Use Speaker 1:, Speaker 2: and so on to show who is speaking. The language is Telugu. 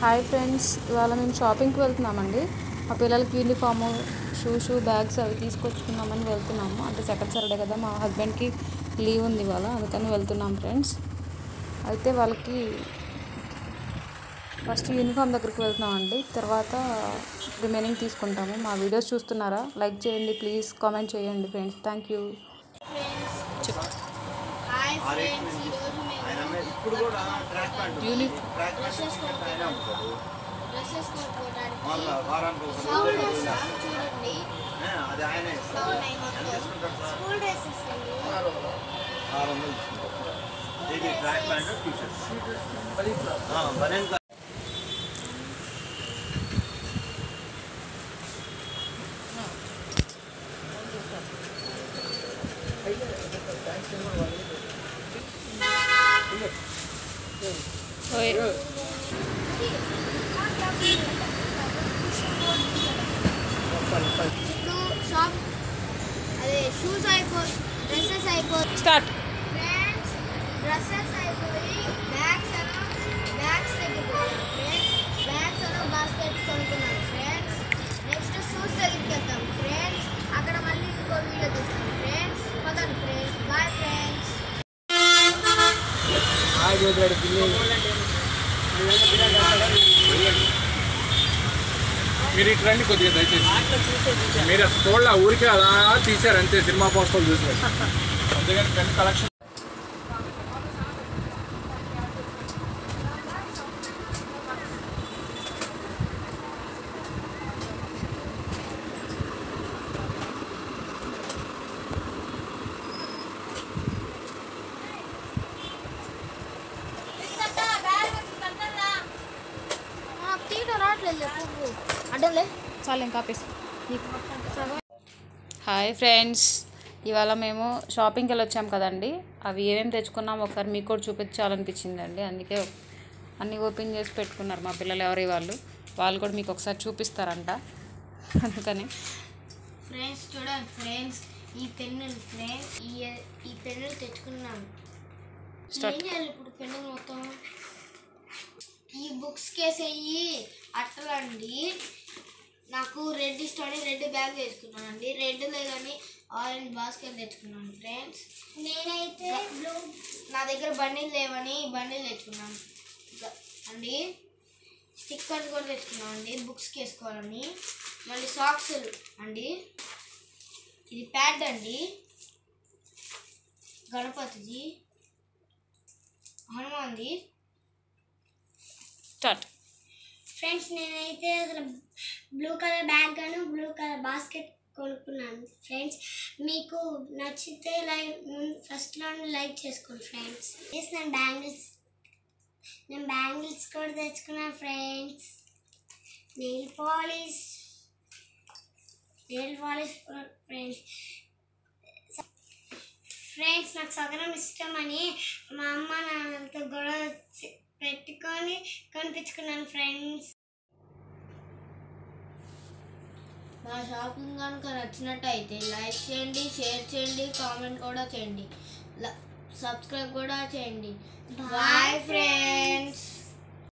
Speaker 1: హాయ్ ఫ్రెండ్స్, ఇవాళ మేము షాపింగ్కి వెళ్తున్నామండి. మా పిల్లలకి యూనిఫామ్, షూస్, బ్యాగ్స్ అవి తీసుకొచ్చుకున్నామని వెళ్తున్నాము. అంటే సెకండ్ సాటర్డే కదా, మా హస్బెండ్కి లీవ్ ఉంది ఇవాళ, అందుకని వెళ్తున్నాం ఫ్రెండ్స్. అయితే వాళ్ళకి ఫస్ట్ యూనిఫామ్ దగ్గరికి వెళ్తున్నామండి, తర్వాత రిమైనింగ్ తీసుకుంటాము. మా వీడియోస్ చూస్తున్నారా? లైక్ చేయండి ప్లీజ్, కామెంట్ చేయండి ఫ్రెండ్స్. Thank you.
Speaker 2: షాప్ అదే షూస్ అయిపోయి డ్రెస్సెస్ అయిపోయి
Speaker 1: స్టార్ట్.
Speaker 2: ఫ్రెండ్స్ డ్రెస్సెస్ అయిపోయి బ్యాగ్స్ తగ్గిపోయాను ఫ్రెండ్స్. బ్యాగ్స్ బాస్కెట్ కొనుక్కున్నాను ఫ్రెండ్స్. నెక్స్ట్ షూస్ దగ్గరికి వెళ్తాం ఫ్రెండ్స్. అక్కడ మళ్ళీ ఇంకో వీడియో తీస్తాం ఫ్రెండ్స్. పదండి ఫ్రెండ్స్, బాయ్ ఫ్రెండ్స్.
Speaker 3: మీరు ఇటు రండి కొద్దిగా దయచేసి. మీరు అసలు చూడాల, ఊరికే అలా తీశారు అంతే, సినిమా పోస్టర్లు చూసారు. అందుకని పెన్ కలెక్షన్
Speaker 1: చాలా ఇంకా ఆపేసి. హాయ్ ఫ్రెండ్స్, ఇవాళ మేము షాపింగ్కి వెళ్ళి వచ్చాం కదండి. అవి ఏమేమి తెచ్చుకున్నాము ఒకసారి మీకు కూడా చూపించాలనిపించిందండి. అందుకే అన్నీ ఓపెన్ చేసి పెట్టుకున్నారు మా పిల్లలు. వాళ్ళు కూడా మీకు ఒకసారి చూపిస్తారంట, అందుకని.
Speaker 2: ఫ్రెండ్స్ చూడండి ఫ్రెండ్స్, ఈ పెన్నులు ఫ్రెండ్స్, ఈ పెన్నులు తెచ్చుకున్నాను. ఏం చేయాలి ఇప్పుడు పెన్నులు మొత్తం? ఈ బుక్స్ కేసేయి అట్టలండి. నాకు రెడ్ ఇష్టమని రెడ్ బ్యాగ్ వేసుకున్నానండి. రెడ్ లేదని ఆరెంజ్ బాస్కెట్ తెచ్చుకున్నాను ఫ్రెండ్స్. నేనైతే బ్లూ, నా దగ్గర బండిలు లేవని బండిలు తెచ్చుకున్నాను అండి. స్టిక్కర్స్ కూడా తెచ్చుకున్నాను అండి బుక్స్కి వేసుకోవాలని. మళ్ళీ సాక్సులు అండి. ఇది ప్యాడ్ అండి, గణపతిది, హనుమాన్ది.
Speaker 1: స్టార్ట్.
Speaker 2: ఫ్రెండ్స్ నేనైతే అసలు బ్లూ కలర్ బ్యాగ్ గాను బ్లూ కలర్ బాస్కెట్ కొనుక్కున్నాను ఫ్రెండ్స్. మీకు నచ్చితే ఫస్ట్లో లైక్ చేసుకోండి ఫ్రెండ్స్. నేను బ్యాంగిల్స్ కూడా తెచ్చుకున్నాను ఫ్రెండ్స్. నెయిల్ పాలిష్ ఫ్రెండ్స్ నాకు సగరం ఇష్టమని మా అమ్మ నాన్నలతో గొడవ పెట్టుకొని కొనిపించుకున్నాను ఫ్రెండ్స్. మా షాపింగ్ కనుక నచ్చినట్టయితే లైక్ చేయండి, షేర్ చేయండి, కామెంట్ కూడా చేయండి, సబ్స్క్రైబ్ కూడా చేయండి. Bye friends.